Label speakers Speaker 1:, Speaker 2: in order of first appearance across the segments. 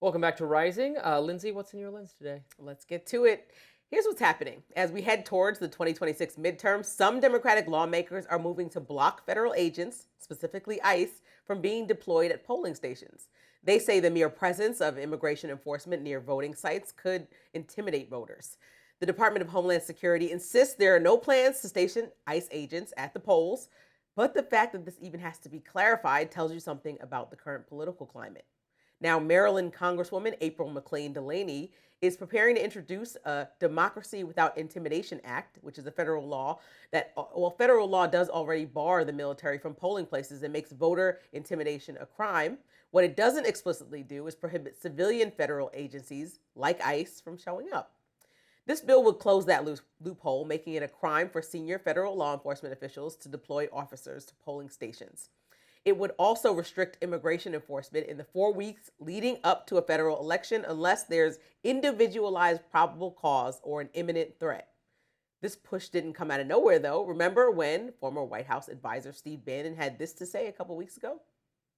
Speaker 1: Welcome back to Rising. Lindsay, what's in your lens today?
Speaker 2: Let's get to it. Here's what's happening. As we head towards the 2026 midterm, some Democratic lawmakers are moving to block federal agents, specifically ICE, from being deployed at polling stations. They say the mere presence of immigration enforcement near voting sites could intimidate voters. The Department of Homeland Security insists there are no plans to station ICE agents at the polls, but the fact that this even has to be clarified tells you something about the current political climate. Now, Maryland Congresswoman April McClain Delaney is preparing to introduce a Democracy Without Intimidation Act, which is a federal law federal law does already bar the military from polling places and makes voter intimidation a crime. What it doesn't explicitly do is prohibit civilian federal agencies like ICE from showing up. This bill would close that loophole, making it a crime for senior federal law enforcement officials to deploy officers to polling stations. It would also restrict immigration enforcement in the 4 weeks leading up to a federal election unless there's individualized probable cause or an imminent threat. This push didn't come out of nowhere, though. Remember when former White House advisor Steve Bannon had this to say a couple weeks ago?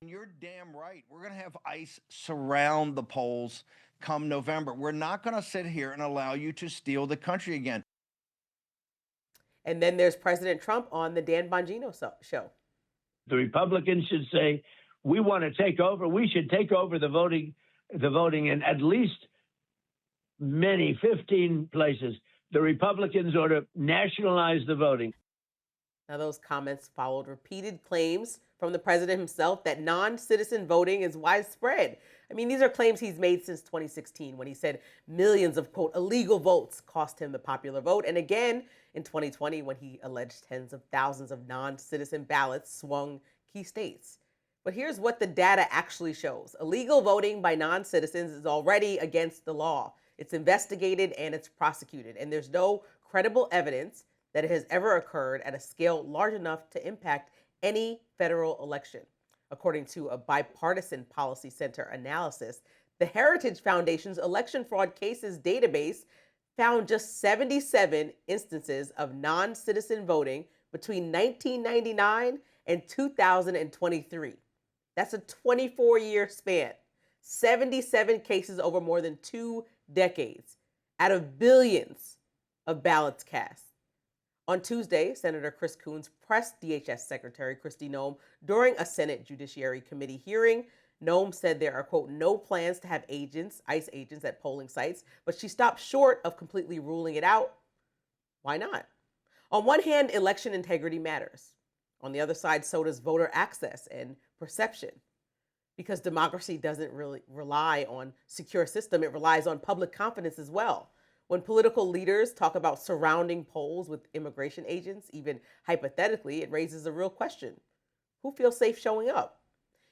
Speaker 3: You're damn right. We're going to have ICE surround the polls come November. We're not going to sit here and allow you to steal the country again.
Speaker 2: And then there's President Trump on the Dan Bongino show.
Speaker 4: The Republicans should say, we want to take over. We should take over the voting in at least 15 places. The Republicans ought to nationalize the voting.
Speaker 2: Now, those comments followed repeated claims from the president himself that non-citizen voting is widespread. I mean, these are claims he's made since 2016 when he said millions of, quote, illegal votes cost him the popular vote. And again, in 2020, when he alleged tens of thousands of non-citizen ballots swung key states. But here's what the data actually shows. Illegal voting by non-citizens is already against the law. It's investigated and it's prosecuted. And there's no credible evidence that it has ever occurred at a scale large enough to impact any federal election. According to a bipartisan policy center analysis, the Heritage Foundation's election fraud cases database found just 77 instances of non-citizen voting between 1999 and 2023. That's a 24-year span. 77 cases over more than 2 decades out of billions of ballots cast. On Tuesday, Senator Chris Coons pressed DHS Secretary Kristi Noem during a Senate Judiciary Committee hearing. Noem said there are, quote, no plans to have ICE agents at polling sites, but she stopped short of completely ruling it out. Why not? On one hand, election integrity matters. On the other side, so does voter access and perception. Because democracy doesn't really rely on secure system, it relies on public confidence as well. When political leaders talk about surrounding polls with immigration agents, even hypothetically, it raises a real question. Who feels safe showing up?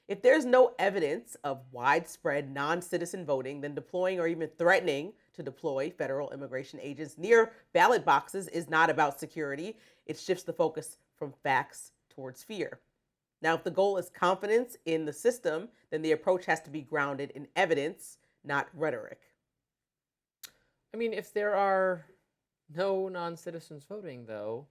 Speaker 2: If there's no evidence of widespread non-citizen voting, then deploying or even threatening to deploy federal immigration agents near ballot boxes is not about security. It shifts the focus from facts towards fear. Now, if the goal is confidence in the system, then the approach has to be grounded in evidence, not rhetoric.
Speaker 1: I mean, if there are no non-citizens voting, though,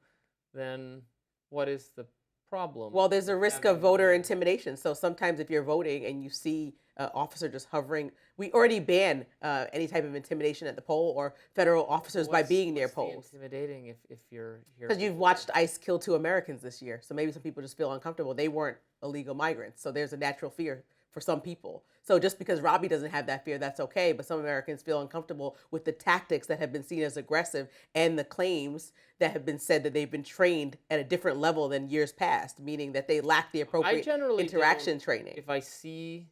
Speaker 1: then what is the problem?
Speaker 2: Well, there's a risk of voter intimidation. So sometimes if you're voting and you see an officer just hovering, we already ban any type of intimidation at the poll or federal officers by being near polls.
Speaker 1: Intimidating if you're here.
Speaker 2: Because you've watched ICE kill 2 Americans this year. So maybe some people just feel uncomfortable. They weren't illegal migrants. So there's a natural fear for some people. So just because Robbie doesn't have that fear, that's okay. But some Americans feel uncomfortable with the tactics that have been seen as aggressive and the claims that have been said that they've been trained at a different level than years past, meaning that they lack the appropriate interaction training.
Speaker 1: If I see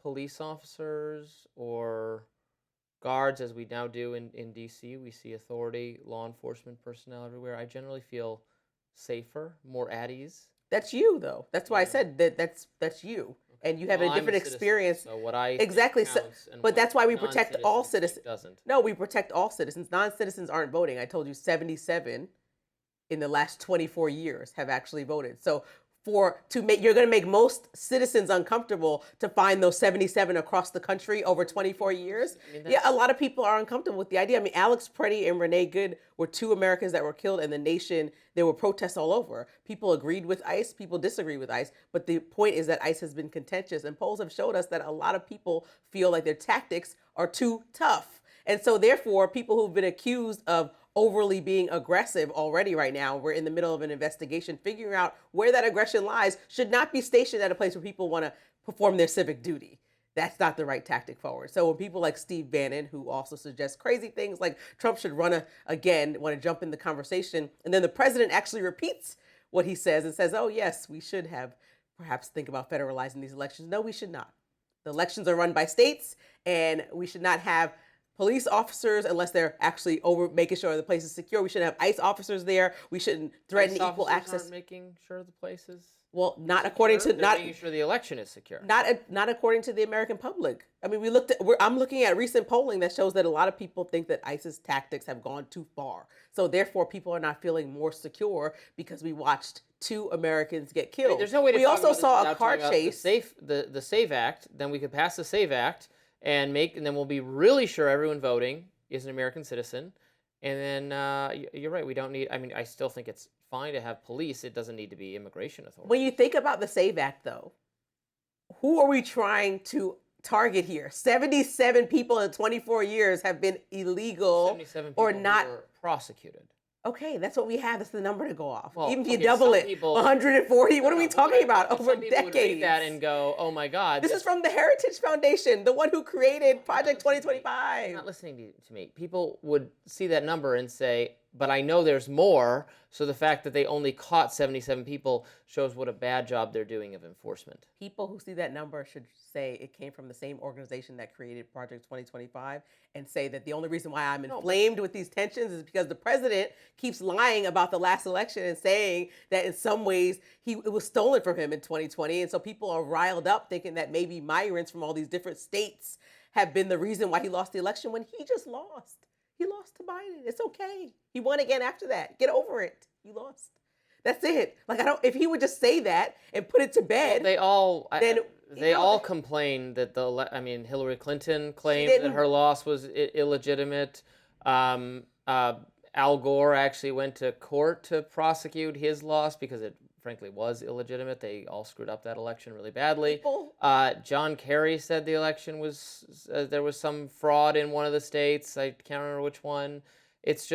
Speaker 1: police officers or guards, as we now do in D.C., we see authority, law enforcement personnel everywhere, I generally feel safer, more at ease.
Speaker 2: That's you, though. That's why I said that's you. And you have a different experience.
Speaker 1: So what I
Speaker 2: exactly. But that's why we protect all citizens.
Speaker 1: Doesn't.
Speaker 2: No, we protect all citizens. Non-citizens aren't voting. I told you 77 in the last 24 years have actually voted. So you're going to make most citizens uncomfortable to find those 77 across the country over 24 years. Yeah, a lot of people are uncomfortable with the idea. I mean, Alex Preddy and Renee Good were two Americans that were killed in the nation. There were protests all over. People agreed with ICE, people disagreed with ICE. But the point is that ICE has been contentious, and polls have showed us that a lot of people feel like their tactics are too tough. And so therefore, people who've been accused of overly being aggressive already right now, we're in the middle of an investigation, figuring out where that aggression lies, should not be stationed at a place where people want to perform their civic duty. That's not the right tactic forward. So when people like Steve Bannon, who also suggests crazy things like Trump should run again, want to jump in the conversation, and then the president actually repeats what he says and says, oh yes, we should have perhaps think about federalizing these elections. No, we should not. The elections are run by states, and we should not have police officers unless they're actually over making sure the place is secure. We shouldn't have ICE officers there. We shouldn't threaten
Speaker 1: ICE
Speaker 2: equal
Speaker 1: officers
Speaker 2: access.
Speaker 1: aren't making sure the place is
Speaker 2: Well, not according to
Speaker 1: They're
Speaker 2: not
Speaker 1: making sure the election is secure.
Speaker 2: not according to the American public. I mean, I'm looking at recent polling that shows that a lot of people think that ICE's tactics have gone too far. So therefore, people are not feeling more secure because we watched two Americans get killed.
Speaker 1: There's no way to
Speaker 2: we
Speaker 1: talk
Speaker 2: also
Speaker 1: about this
Speaker 2: saw a
Speaker 1: without
Speaker 2: car
Speaker 1: talking about
Speaker 2: chase.
Speaker 1: The SAVE Act. Then we could pass the SAVE Act and then we'll be really sure everyone voting is an American citizen. And then you're right. We don't need. I mean, I still think it's fine to have police. It doesn't need to be immigration authorities.
Speaker 2: When you think about the SAVE Act, though, who are we trying to target here? 77 people in 24 years have been illegal
Speaker 1: 77 people
Speaker 2: or not
Speaker 1: who were prosecuted.
Speaker 2: Okay, that's what we have. That's the number to go off.
Speaker 1: Well,
Speaker 2: even if you
Speaker 1: okay,
Speaker 2: double
Speaker 1: some
Speaker 2: it,
Speaker 1: people-
Speaker 2: 140. What are we talking about?
Speaker 1: Some
Speaker 2: Over
Speaker 1: people would read
Speaker 2: decades.
Speaker 1: that and go, "Oh my God!"
Speaker 2: This is from the Heritage Foundation, the one who created Project
Speaker 1: You're
Speaker 2: 2025.
Speaker 1: not listening to me. People would see that number and say, "But I know there's more." So the fact that they only caught 77 people shows what a bad job they're doing of enforcement.
Speaker 2: People who see that number should say it came from the same organization that created Project 2025 and say that the only reason why I'm inflamed with these tensions is because the president keeps lying about the last election and saying that in some ways it was stolen from him in 2020. And so people are riled up thinking that maybe migrants from all these different states have been the reason why he lost the election when he just lost. He lost to Biden. It's okay. He won again after that. Get over it. You lost. That's it. Like, if he would just say that and put it to bed.
Speaker 1: Well, they all complain that Hillary Clinton claimed that her loss was illegitimate. Al Gore actually went to court to prosecute his loss because it frankly was illegitimate. They all screwed up that election really badly. John Kerry said the election was there was some fraud in one of the states. I can't remember which one. It's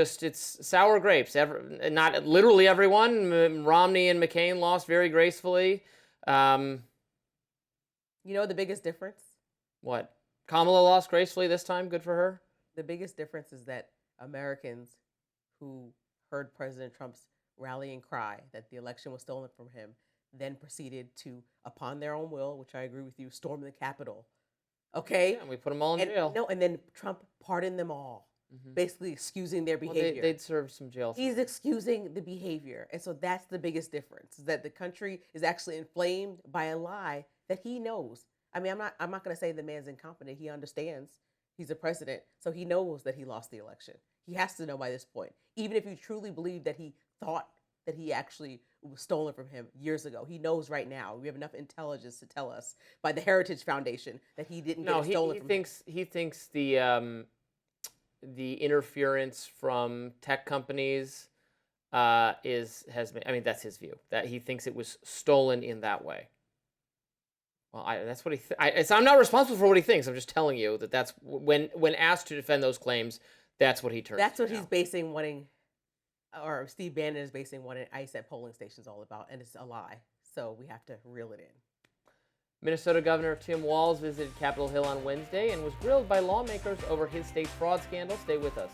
Speaker 1: sour grapes. Not literally everyone. Romney and McCain lost very gracefully. You
Speaker 2: know the biggest difference?
Speaker 1: What? Kamala lost gracefully this time. Good for her.
Speaker 2: The biggest difference is that Americans who heard President Trump's rallying cry that the election was stolen from him then proceeded to, upon their own will, which I agree with you, storm the Capitol. Okay?
Speaker 1: Yeah, and we put them all in jail.
Speaker 2: No, and then Trump pardoned them all, basically excusing their behavior.
Speaker 1: Well, they'd serve some jail time.
Speaker 2: He's excusing the behavior. And so that's the biggest difference, is that the country is actually inflamed by a lie that he knows. I mean, I'm not going to say the man's incompetent. He understands. He's a president, so he knows that he lost the election. He has to know by this point. Even if you truly believe that he thought that he actually was stolen from him years ago, he knows right now. We have enough intelligence to tell us by the Heritage Foundation that he didn't get stolen from him.
Speaker 1: He thinks the interference from tech companies that's his view, that he thinks it was stolen in that way. Well, that's what I'm not responsible for what he thinks. I'm just telling you that's when asked to defend those claims, that's what he turns.
Speaker 2: That's what he's basing or Steve Bannon is basing wanting ICE at polling stations all about, and it's a lie. So we have to reel it in.
Speaker 1: Minnesota Governor Tim Walz visited Capitol Hill on Wednesday and was grilled by lawmakers over his state's fraud scandal. Stay with us.